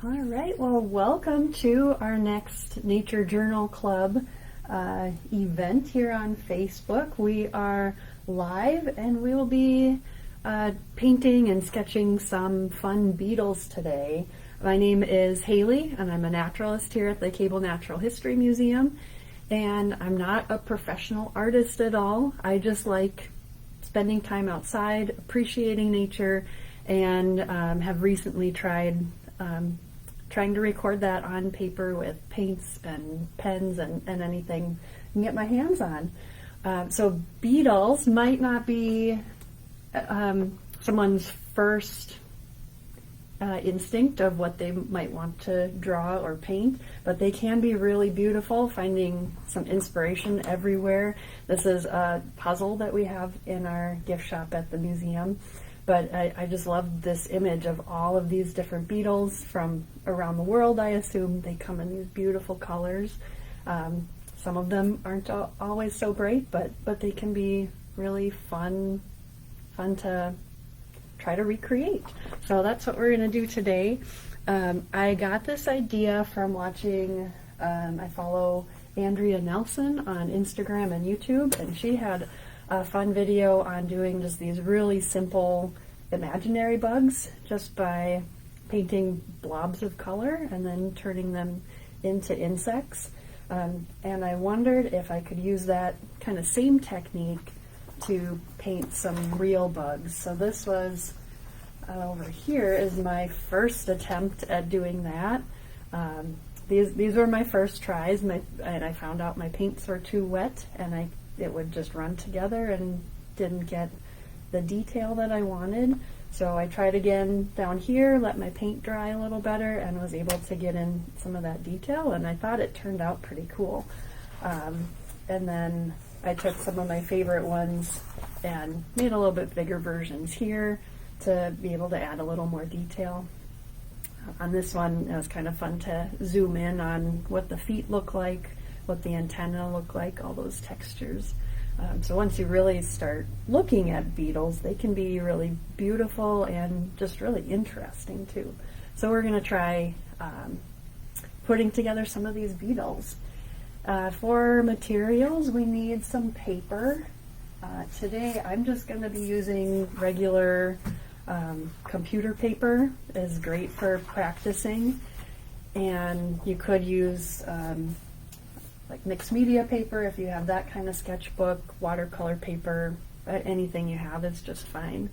All right, well, welcome to our next Nature Journal Club event here on Facebook. We are live and we will be painting and sketching some fun beetles today. My name is Haley and I'm a naturalist here at the Cable Natural History Museum, and I'm not a professional artist at all. I just like spending time outside, appreciating nature, and have recently tried trying to record that on paper with paints and pens and anything I can get my hands on. So beetles might not be someone's first instinct of what they might want to draw or paint, but they can be really beautiful, finding some inspiration everywhere. This is a puzzle that we have in our gift shop at the museum. But I just love this image of all of these different beetles from around the world. I assume they come in these beautiful colors. Some of them aren't always so bright, but they can be really fun to try to recreate. So that's what we're going to do today. I got this idea from watching, I follow Andrea Nelson on Instagram and YouTube, and she had a fun video on doing just these really simple imaginary bugs just by painting blobs of color and then turning them into insects. And I wondered if I could use that kind of same technique to paint some real bugs. So this was over here is my first attempt at doing that. These were my first tries, and I found out my paints were too wet and it would just run together and didn't get the detail that I wanted. So I tried again down here, let my paint dry a little better, and was able to get in some of that detail, and I thought it turned out pretty cool. And then I took some of my favorite ones and made a little bit bigger versions here to be able to add a little more detail. On this one, it was kind of fun to zoom in on what the feet look like, what the antenna look like, all those textures. So once you really start looking at beetles, they can be really beautiful and just really interesting too. So we're going to try putting together some of these beetles. For materials, we need some paper. Today I'm just going to be using regular computer paper. It's great for practicing, and you could use like mixed media paper if you have that kind of sketchbook, watercolor paper, anything you have is just fine.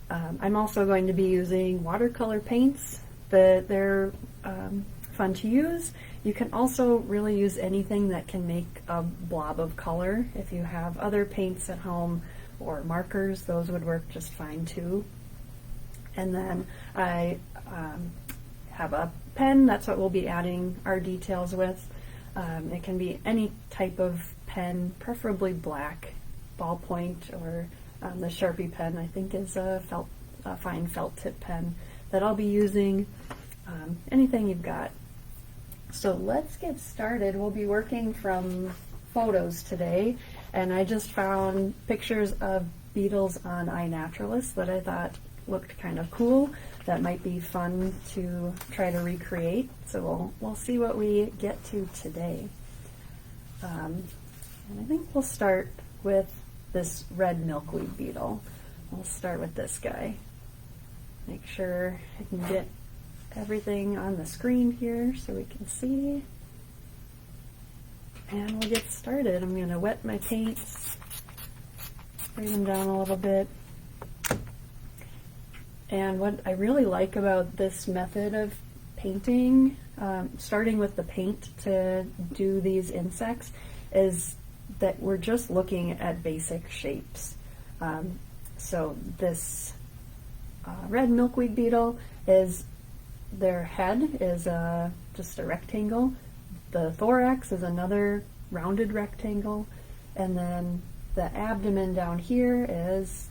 I'm also going to be using watercolor paints. They're fun to use. You can also really use anything that can make a blob of color. If you have other paints at home or markers, those would work just fine too. And then I have a pen. That's what we'll be adding our details with. It can be any type of pen, preferably black, ballpoint, or the Sharpie pen I think is a fine felt tip pen that I'll be using. Anything you've got. So let's get started. We'll be working from photos today, and I just found pictures of beetles on iNaturalist that I thought looked kind of cool, that might be fun to try to recreate. So we'll see what we get to today. And I think we'll start with this red milkweed beetle. We'll start with this guy. Make sure I can get everything on the screen here so we can see. And we'll get started. I'm going to wet my paints, bring them down a little bit. And what I really like about this method of painting, starting with the paint to do these insects, is that we're just looking at basic shapes. So this red milkweed beetle, their head is just a rectangle. The thorax is another rounded rectangle. And then the abdomen down here is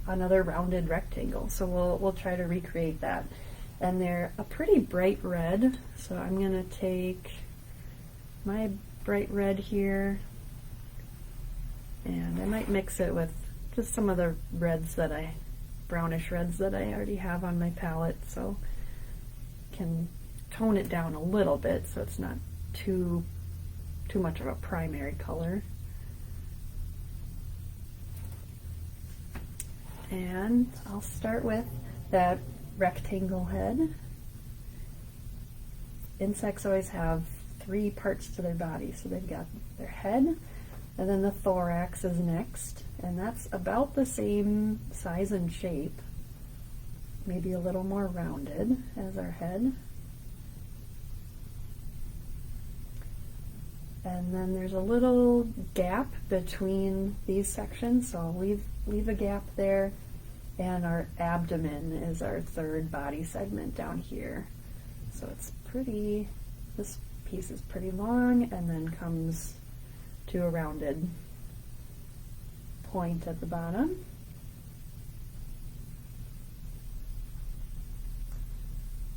another rounded rectangle. So we'll try to recreate that. And they're a pretty bright red, so I'm going to take my bright red here, and I might mix it with just some of the reds brownish reds that I already have on my palette. So can tone it down a little bit so it's not too much of a primary color. And I'll start with that rectangle head. Insects always have 3 parts to their body. So they've got their head, and then the thorax is next, and that's about the same size and shape, maybe a little more rounded as our head. And then there's a little gap between these sections, so I'll leave a gap there. And our abdomen is our 3rd body segment down here. So it's pretty, this piece is pretty long and then comes to a rounded point at the bottom.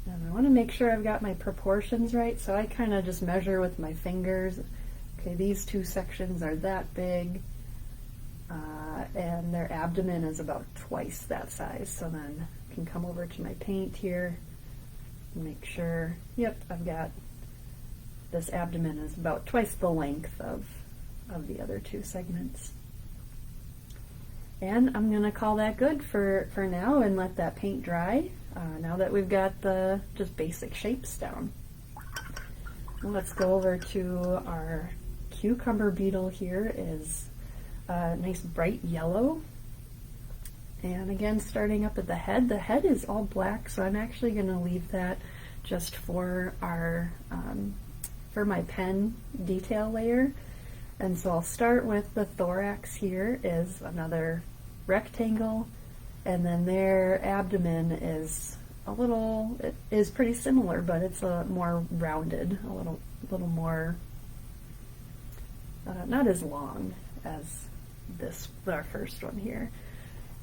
And I want to make sure I've got my proportions right, so I kind of just measure with my fingers. Okay, these 2 sections are that big, and their abdomen is about twice that size. So then I can come over to my paint here and make sure, yep, I've got this abdomen is about twice the length of the other 2 segments. And I'm going to call that good for now and let that paint dry. Now that we've got the just basic shapes down. Let's go over to our cucumber beetle. Here is a nice bright yellow. And again, starting up at the head is all black, so I'm actually going to leave that just for our for my pen detail layer. And so I'll start with the thorax. Here is another rectangle, and then their abdomen is it is pretty similar, but it's a more rounded, a little more, not as long as our first one here.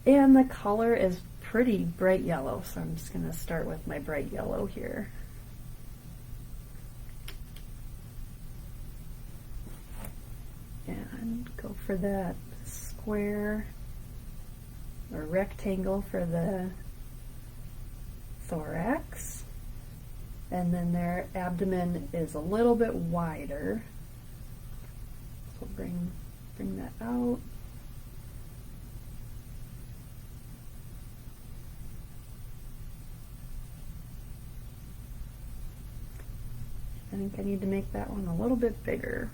And the color is pretty bright yellow, so I'm just going to start with my bright yellow here. And go for that square or rectangle for the thorax. And then their abdomen is a little bit wider. So bring that out. I think I need to make that one a little bit bigger.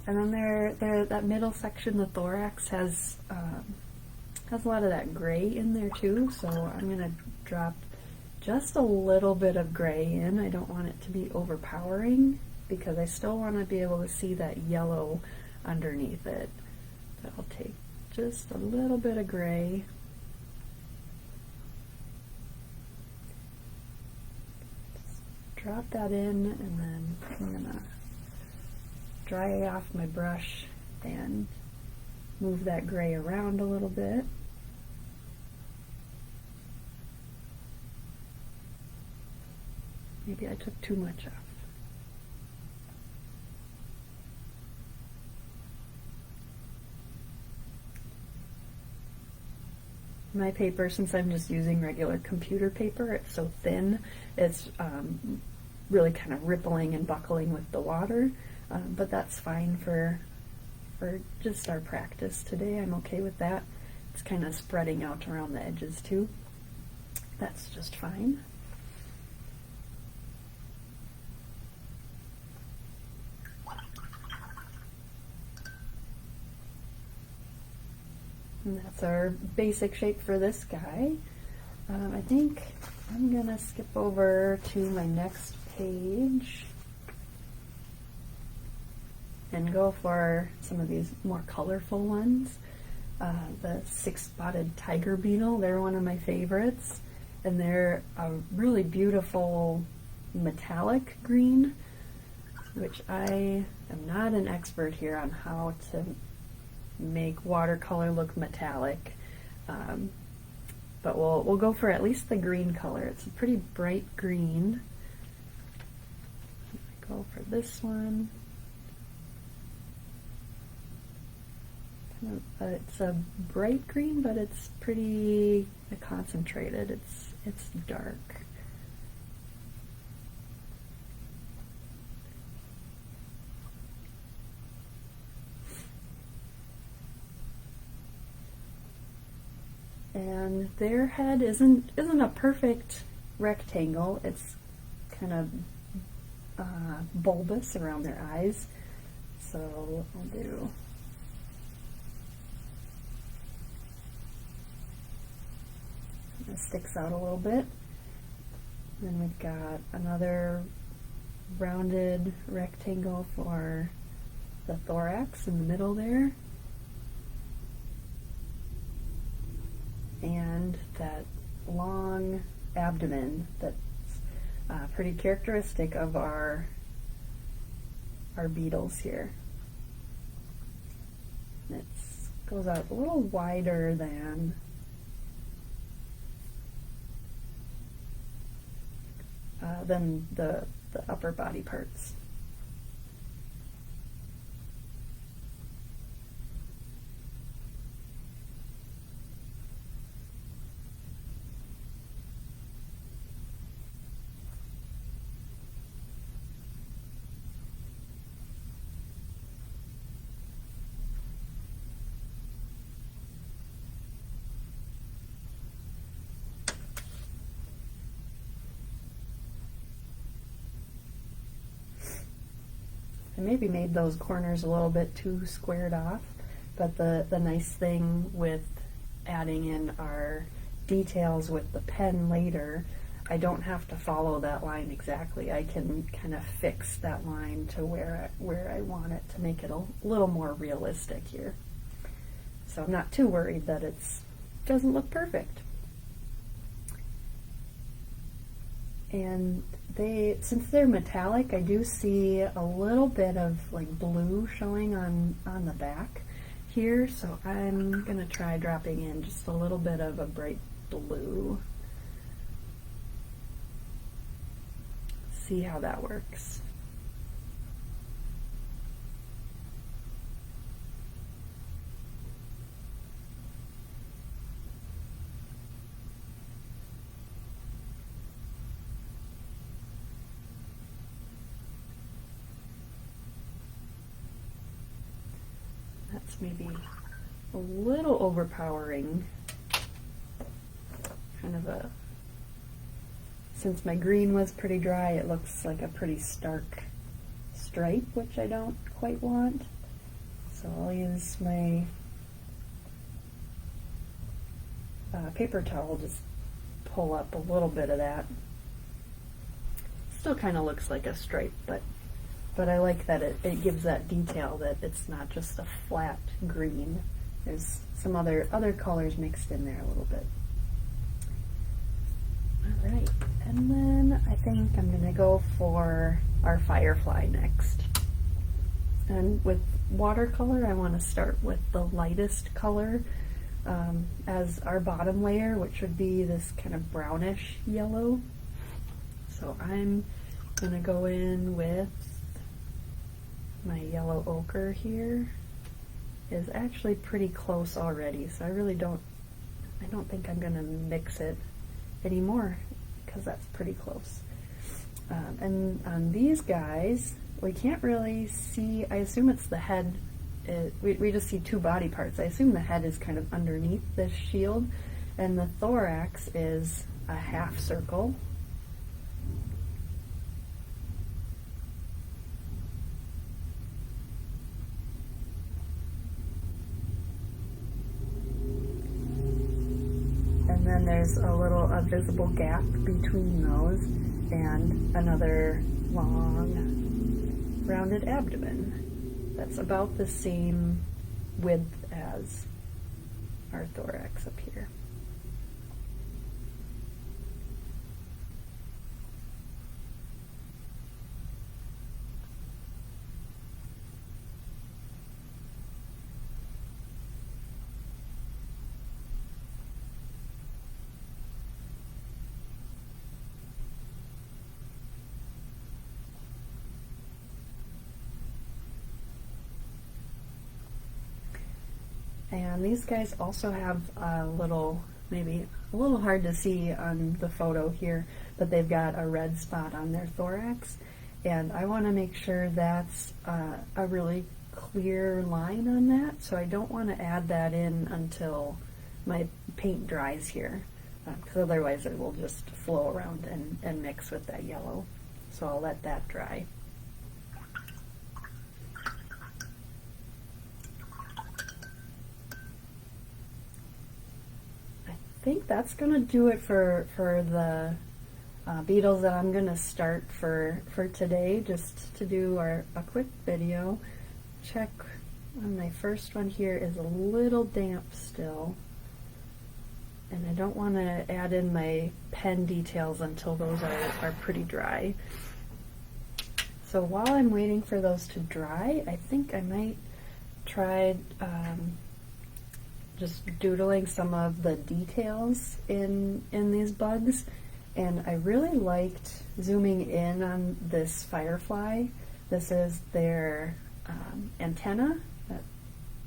And then that middle section, the thorax, has a lot of that gray in there too, so I'm going to drop just a little bit of gray in. I don't want it to be overpowering because I still want to be able to see that yellow underneath it. So I'll take just a little bit of gray. Just drop that in, and then I'm going to dry off my brush and move that gray around a little bit. Maybe I took too much off. My paper, since I'm just using regular computer paper, it's so thin, it's really kind of rippling and buckling with the water. But that's fine for just our practice today. I'm okay with that. It's kind of spreading out around the edges too. That's just fine. And that's our basic shape for this guy. I think I'm gonna skip over to my next page and go for some of these more colorful ones. The 6-spotted tiger beetle, they're one of my favorites, and they're a really beautiful metallic green, which I am not an expert here on how to make watercolor look metallic. But we'll go for at least the green color. It's a pretty bright green. Go for this one. It's a bright green, but it's pretty concentrated. It's dark. And their head isn't a perfect rectangle. It's kind of bulbous around their eyes. So I'll do it sticks out a little bit. Then we've got another rounded rectangle for the thorax in the middle there. And that long abdomen that's pretty characteristic of our beetles here. It goes out a little wider than the upper body parts. I maybe made those corners a little bit too squared off, but the nice thing with adding in our details with the pen later, I don't have to follow that line exactly. I can kind of fix that line to where I want it to make it a little more realistic here. So I'm not too worried that it doesn't look perfect. And since they're metallic, I do see a little bit of like blue showing on the back here, so I'm gonna try dropping in just a little bit of a bright blue. See how that works. That's maybe a little overpowering, kind of since my green was pretty dry, it looks like a pretty stark stripe, which I don't quite want. So I'll use my paper towel, just pull up a little bit of that. Still kind of looks like a stripe, but I like that it gives that detail that it's not just a flat green. There's some other colors mixed in there a little bit. All right, and then I think I'm gonna go for our firefly next. And with watercolor, I want to start with the lightest color as our bottom layer, which would be this kind of brownish yellow. So I'm gonna go in with my yellow ochre here. Is actually pretty close already, so I don't think I'm gonna mix it anymore because that's pretty close. And on these guys, we can't really see, I assume it's the head. We just see two body parts. I assume the head is kind of underneath this shield, and the thorax is a half circle. And then there's a visible gap between those and another long rounded abdomen that's about the same width as our thorax up here. And these guys also have a little, maybe a little hard to see on the photo here, but they've got a red spot on their thorax. And I want to make sure that's a really clear line on that, so I don't want to add that in until my paint dries here, because otherwise it will just flow around and mix with that yellow. So I'll let that dry. I think that's going to do it for the Beetles that I'm going to start for today, just to do a quick video. Check on my first one here is a little damp still, and I don't want to add in my pen details until those are pretty dry. So while I'm waiting for those to dry, I think I might try just doodling some of the details in these bugs. And I really liked zooming in on this firefly. This is their antenna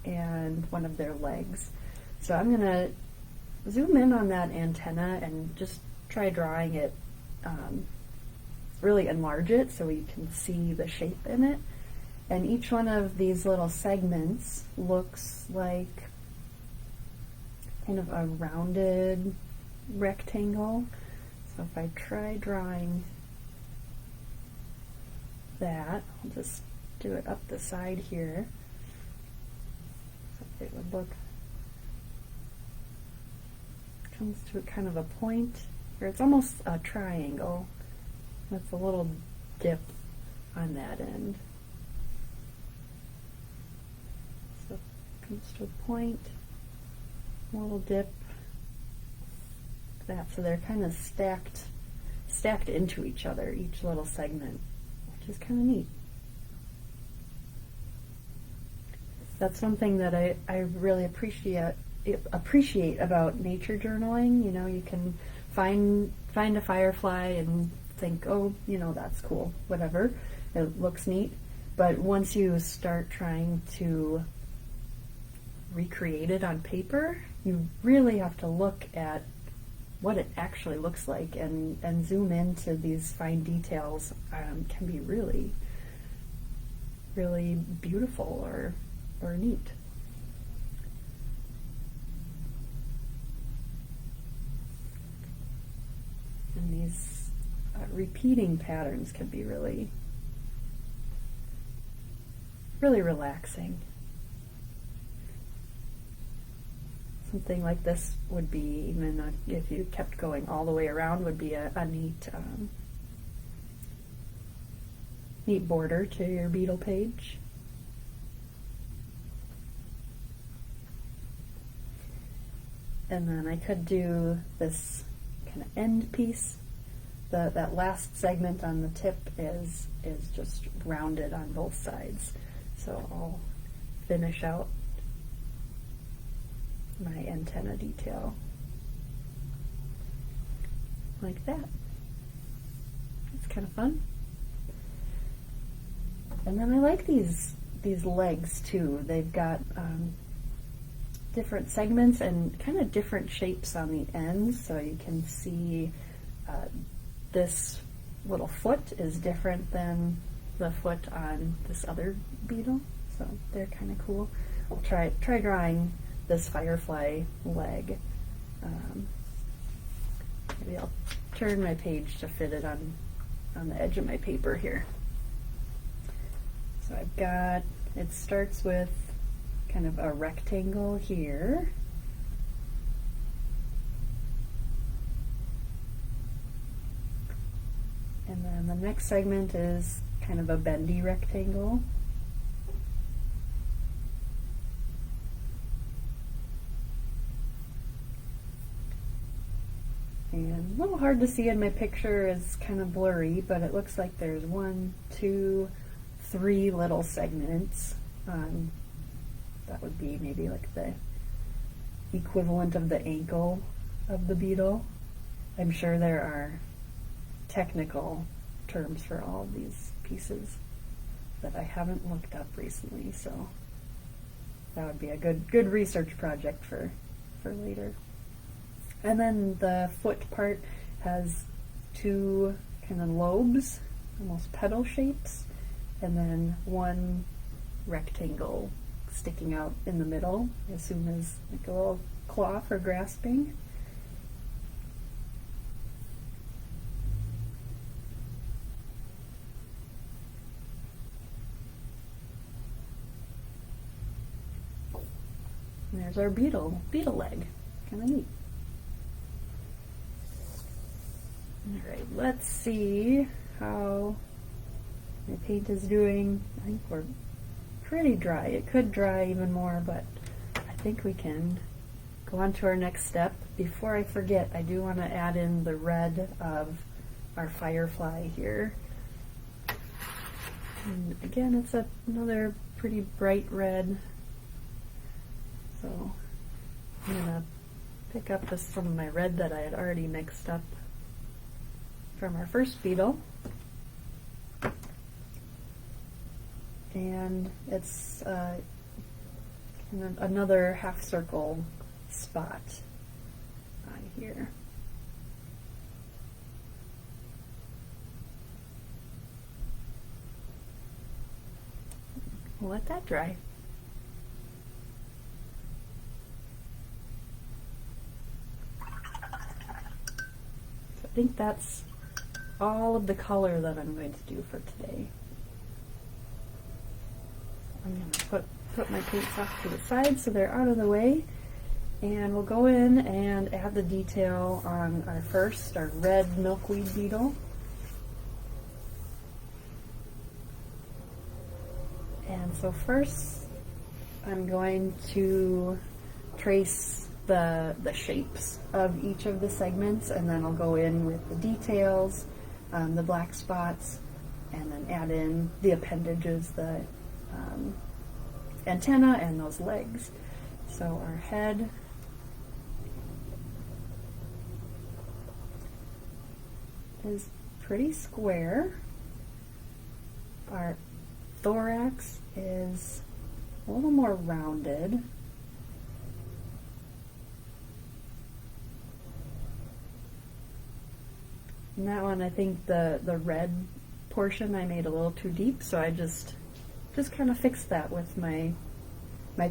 and one of their legs. So I'm going to zoom in on that antenna and just try drawing it, really enlarge it so you can see the shape in it. And each one of these little segments looks like kind of a rounded rectangle. So if I try drawing that, I'll just do it up the side here. So it would look, comes to kind of a point, or it's almost a triangle with a little dip on that end. So it comes to a point, a little dip, that, so they're kind of stacked into each other, each little segment, which is kind of neat. That's one thing that I really appreciate about nature journaling. You know, you can find a firefly and think, oh, you know, that's cool, whatever, it looks neat. But once you start trying to recreate it on paper, you really have to look at what it actually looks like and zoom into these fine details. Can be really, really beautiful or neat. And these repeating patterns can be really, really relaxing. Something like this would be, even if you kept going all the way around, would be a neat, neat border to your beetle page. And then I could do this kind of end piece. That last segment on the tip is just rounded on both sides. So I'll finish out my antenna detail like that. It's kind of fun. And then I like these legs too. They've got different segments and kind of different shapes on the ends, so you can see this little foot is different than the foot on this other beetle, so they're kind of cool. I'll try drawing this firefly leg. Maybe I'll turn my page to fit it on the edge of my paper here. So I've got, it starts with kind of a rectangle here. And then the next segment is kind of a bendy rectangle. And a little hard to see in my picture, is kind of blurry, but it looks like there's 1, 2, 3 little segments. That would be maybe like the equivalent of the ankle of the beetle. I'm sure there are technical terms for all of these pieces that I haven't looked up recently, so that would be a good research project for later. And then the foot part has two kind of lobes, almost petal shapes, and then one rectangle sticking out in the middle, I assume is like a little claw for grasping. And there's our beetle leg. Kind of neat. Alright, let's see how my paint is doing. I think we're pretty dry. It could dry even more, but I think we can go on to our next step. Before I forget, I do want to add in the red of our firefly here. And again, it's another pretty bright red. So I'm going to pick up some of my red that I had already mixed up from our first beetle. And it's kind of another half circle spot on here. We'll let that dry. So I think that's all of the color that I'm going to do for today. I'm going to put my paints off to the side so they're out of the way, and we'll go in and add the detail on our red milkweed beetle. And so first I'm going to trace the shapes of each of the segments, and then I'll go in with the details, the black spots, and then add in the appendages, the antenna and those legs. So our head is pretty square. Our thorax is a little more rounded. And that one, I think the red portion I made a little too deep, so I just kind of fixed that with my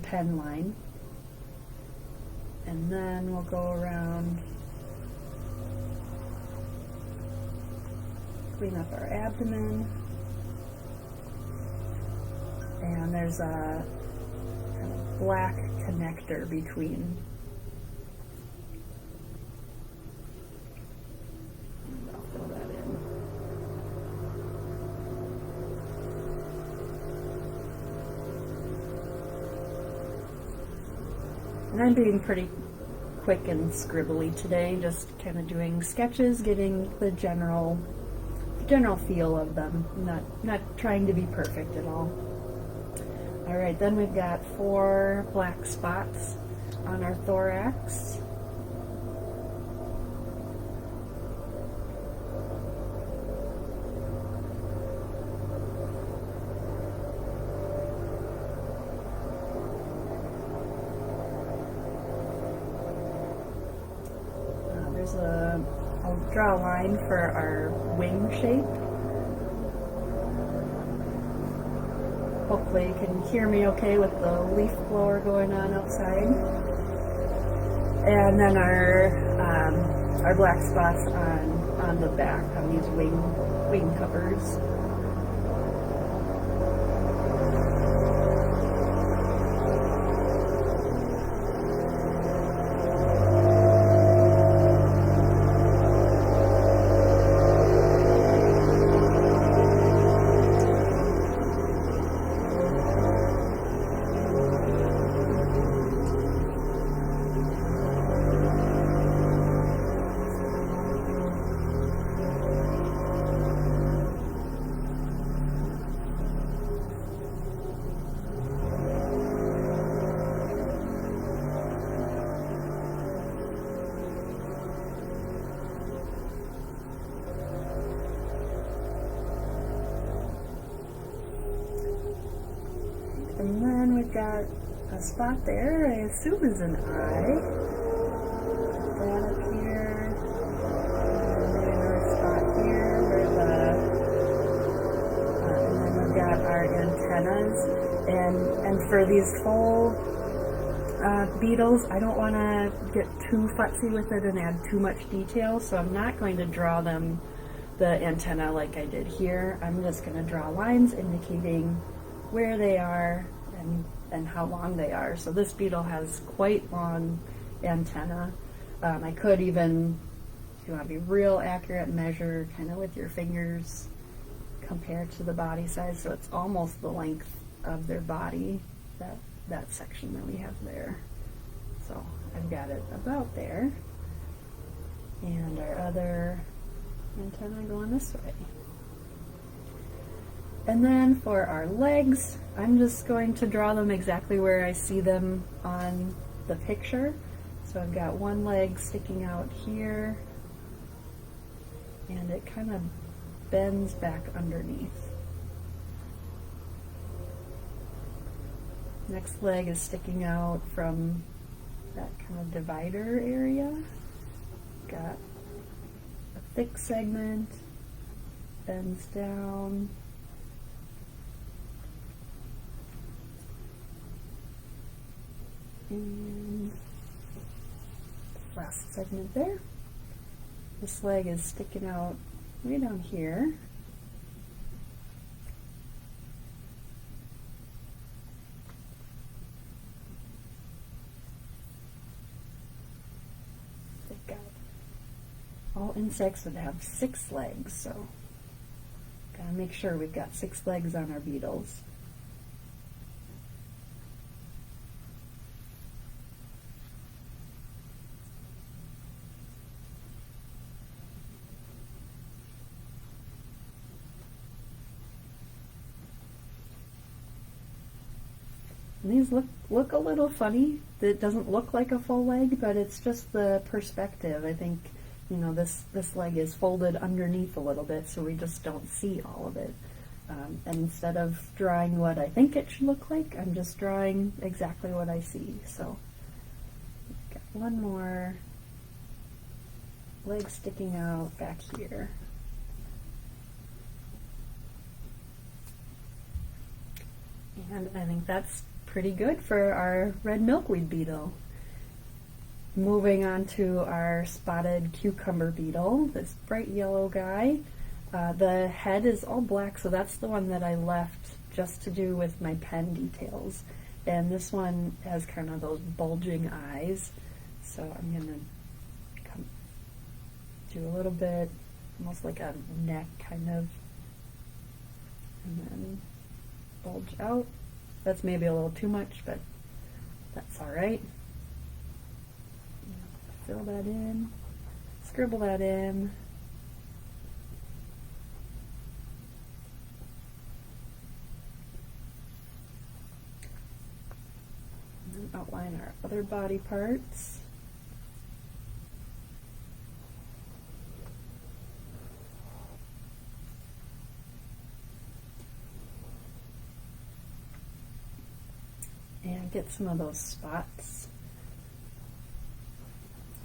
pen line. And then we'll go around, clean up our abdomen. And there's a kind of black connector between. I'll fill that in. And I'm being pretty quick and scribbly today, just kind of doing sketches, getting the general feel of them, not trying to be perfect at all. Alright, then we've got 4 black spots on our thorax. I'll draw a line for our wing shape. Hopefully you can hear me okay with the leaf blower going on outside. And then our black spots on the back on these wing covers. And then we've got a spot there, I assume is an eye. Put that up here. And maybe another spot here where and then we've got our antennas. And for these full beetles, I don't want to get too futzy with it and add too much detail, so I'm not going to draw them the antenna like I did here. I'm just going to draw lines indicating where they are and how long they are. So this beetle has quite long antenna. I could even, if you want to be real accurate, measure kind of with your fingers compared to the body size, so it's almost the length of their body, that section that we have there. So I've got it about there. And our other antenna going this way. And then for our legs, I'm just going to draw them exactly where I see them on the picture. So I've got one leg sticking out here, and it kind of bends back underneath. Next leg is sticking out from that kind of divider area. Got a thick segment, bends down. And last segment there. This leg is sticking out way down here. All insects would have 6 legs, so gotta make sure we've got 6 legs on our beetles. And these look a little funny. It doesn't look like a full leg, but it's just the perspective. I think, you know, this leg is folded underneath a little bit, so we just don't see all of it. And instead of drawing what I think it should look like, I'm just drawing exactly what I see. So, got one more leg sticking out back here. And I think that's pretty good for our red milkweed beetle. Moving on to our spotted cucumber beetle, this bright yellow guy. The head is all black, so that's the one that I left just to do with my pen details. And this one has kind of those bulging eyes, so I'm going to do a little bit, almost like a neck kind of, and then bulge out. That's maybe a little too much, but that's all right. Fill that in, scribble that in. And then outline our other body parts. And get some of those spots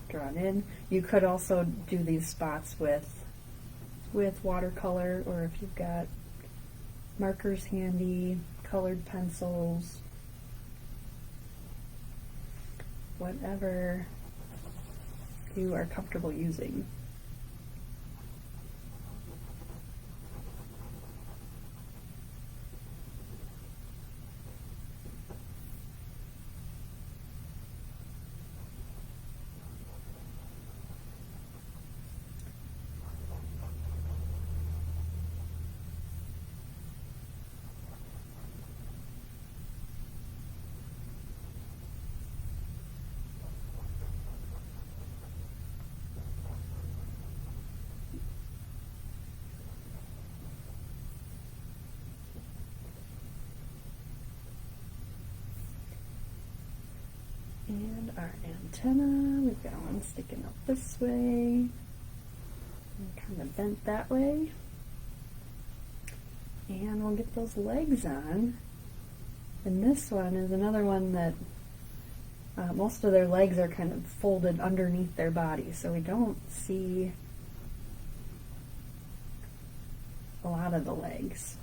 drawn in. You could also do these spots with watercolor, or if you've got markers handy, colored pencils, whatever you are comfortable using. And our antenna, we've got one sticking out this way, and kind of bent that way. And we'll get those legs on. And this one is another one that most of their legs are kind of folded underneath their body, so we don't see a lot of the legs.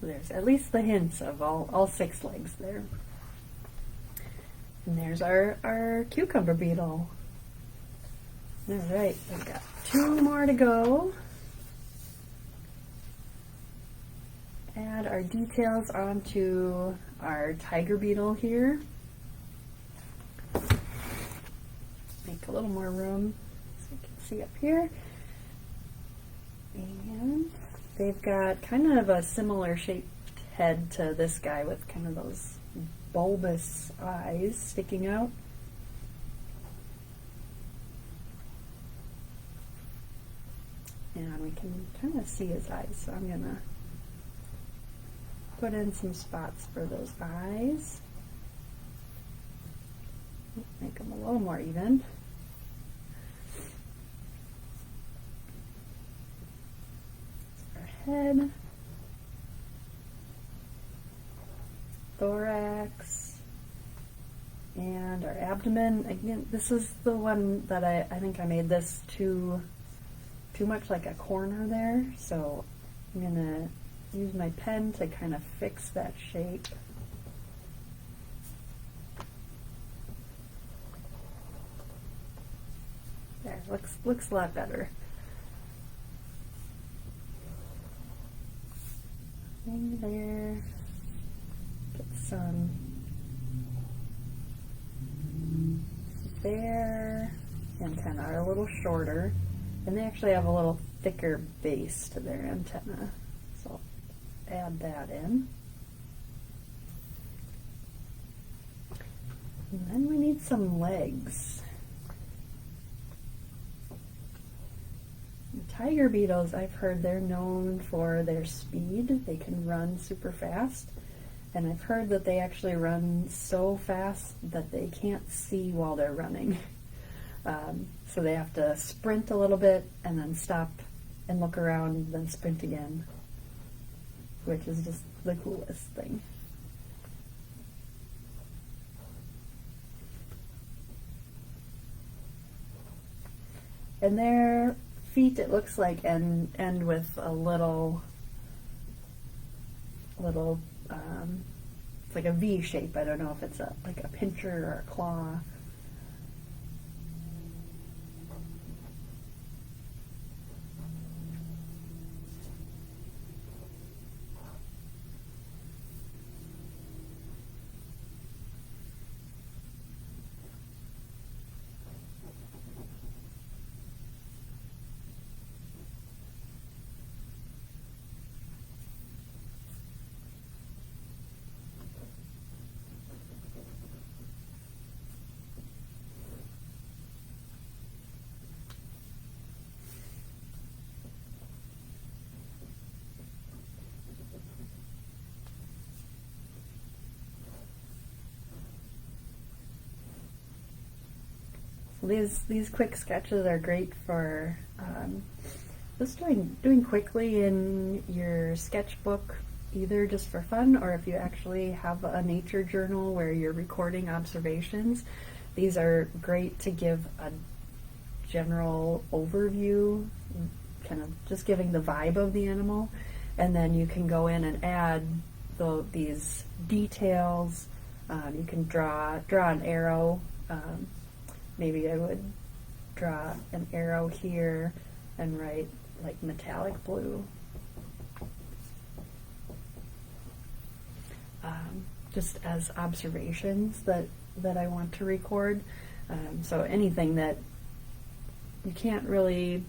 There's at least the hints of all 6 legs there. And there's our cucumber beetle. Alright, we've got 2 more to go. Add our details onto our tiger beetle here. Make a little more room so you can see up here. And they've got kind of a similar shaped head to this guy with kind of those bulbous eyes sticking out. And we can kind of see his eyes, so I'm going to put in some spots for those eyes. Make them a little more even. Head, thorax, and our abdomen. Again, this is the one that I think I made this too much like a corner there, so I'm gonna use my pen to kind of fix that shape. There, looks a lot better. There, get some there, and kind of are a little shorter, and they actually have a little thicker base to their antenna, so I'll add that in. And then we need some legs. Tiger beetles, I've heard they're known for their speed. They can run super fast, and I've heard that they actually run so fast that they can't see while they're running. So they have to sprint a little bit and then stop and look around and then sprint again, which is just the coolest thing. And their feet, it looks like, end with a little it's like a V shape. I don't know if it's like a pincher or a claw. These quick sketches are great for just doing quickly in your sketchbook, either just for fun or if you actually have a nature journal where you're recording observations. These are great to give a general overview, kind of just giving the vibe of the animal, and then you can go in and add these details. You can draw an arrow. Maybe I would draw an arrow here and write like metallic blue. just as observations that I want to record. So anything that you can't really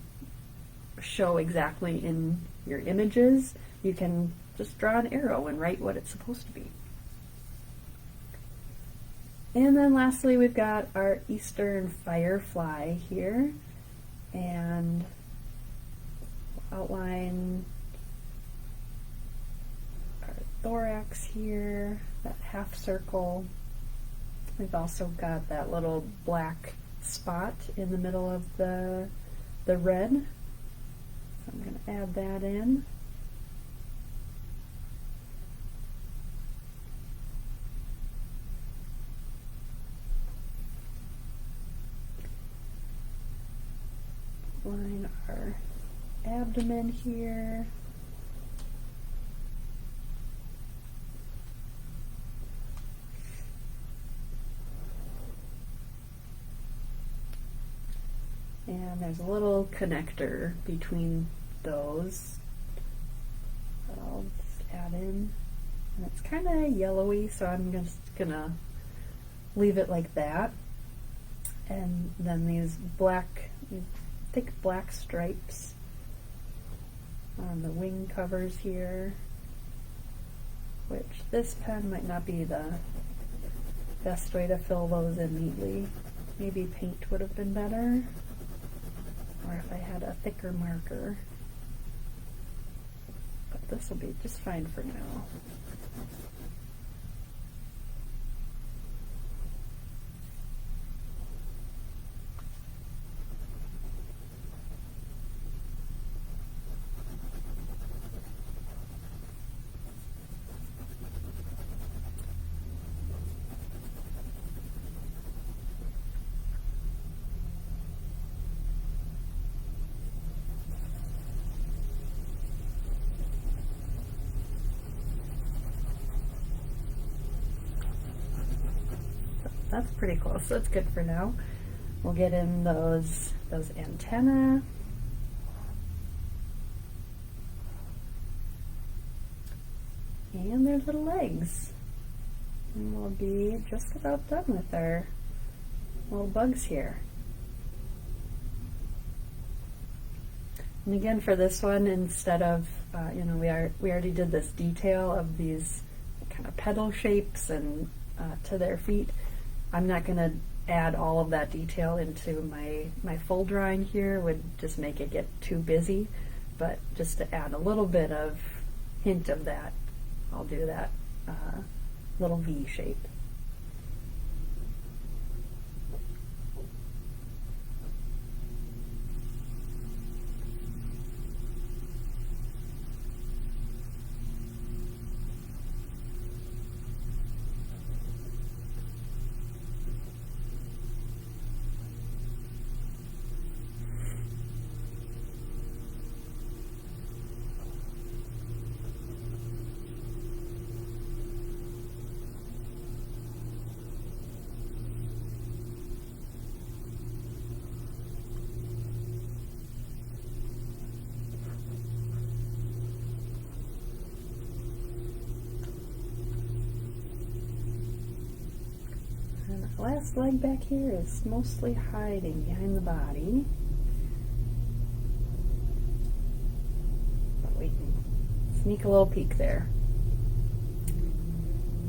show exactly in your images, you can just draw an arrow and write what it's supposed to be. And then lastly, we've got our Eastern firefly here, and outline our thorax here, that half circle. We've also got that little black spot in the middle of the red. So I'm going to add that in. Line our abdomen here. And there's a little connector between those that I'll just add in. And it's kind of yellowy, so I'm just gonna leave it like that. And then these thick black stripes on the wing covers here, which this pen might not be the best way to fill those in neatly. Maybe paint would have been better, or if I had a thicker marker. But this will be just fine for now. That's pretty close, so that's good for now. We'll get in those antennae. And their little legs. And we'll be just about done with our little bugs here. And again, for this one, instead of, we already did this detail of these kind of petal shapes and to their feet. I'm not going to add all of that detail into my full drawing here. Would just make it get too busy, but just to add a little bit of hint of that, I'll do that little V shape. The last leg back here is mostly hiding behind the body. But we can sneak a little peek there.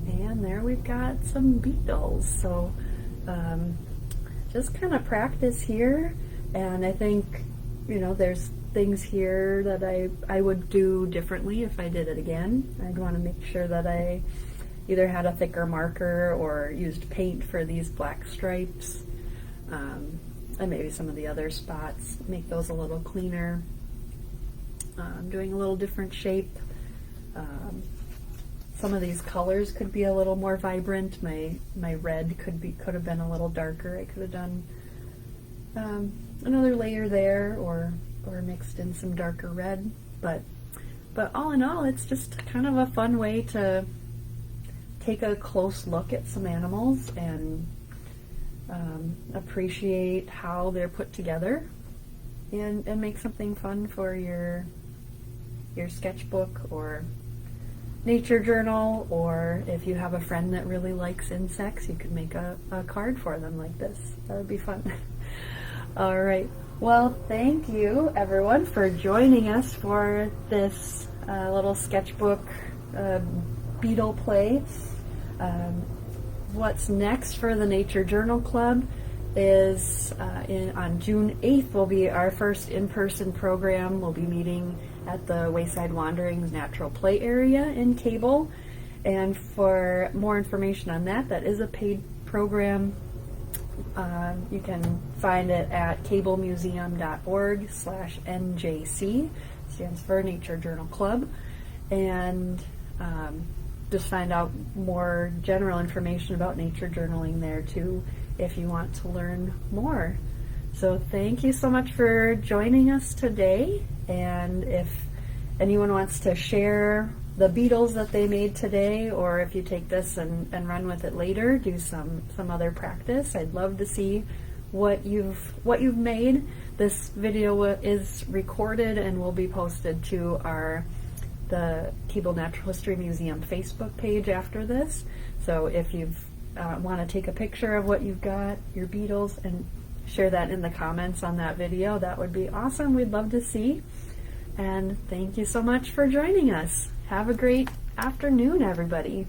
And there we've got some beetles. So just kind of practice here. And I think, there's things here that I would do differently if I did it again. I'd want to make sure that I either had a thicker marker or used paint for these black stripes, and maybe some of the other spots, make those a little cleaner. Doing a little different shape. Some of these colors could be a little more vibrant. My red could have been a little darker. I could have done another layer there, or mixed in some darker red. But all in all, it's just kind of a fun way to take a close look at some animals and appreciate how they're put together, and make something fun for your sketchbook, or nature journal, or if you have a friend that really likes insects, you could make a card for them like this. That would be fun. All right. Well, thank you everyone for joining us for this little sketchbook beetle play. What's next for the Nature Journal Club is on June 8th will be our first in-person program. We'll be meeting at the Wayside Wanderings Natural Play Area in Cable. And for more information on that, that is a paid program. You can find it at cablemuseum.org/NJC, stands for Nature Journal Club. And just find out more general information about nature journaling there too if you want to learn more. So thank you so much for joining us today, and if anyone wants to share the Beetles that they made today, or if you take this and run with it later, do some other practice, I'd love to see what you've made. This video is recorded and will be posted to the Cable Natural History Museum Facebook page after this. So if you want to take a picture of what you've got, your beetles, and share that in the comments on that video, that would be awesome. We'd love to see. And thank you so much for joining us. Have a great afternoon, everybody.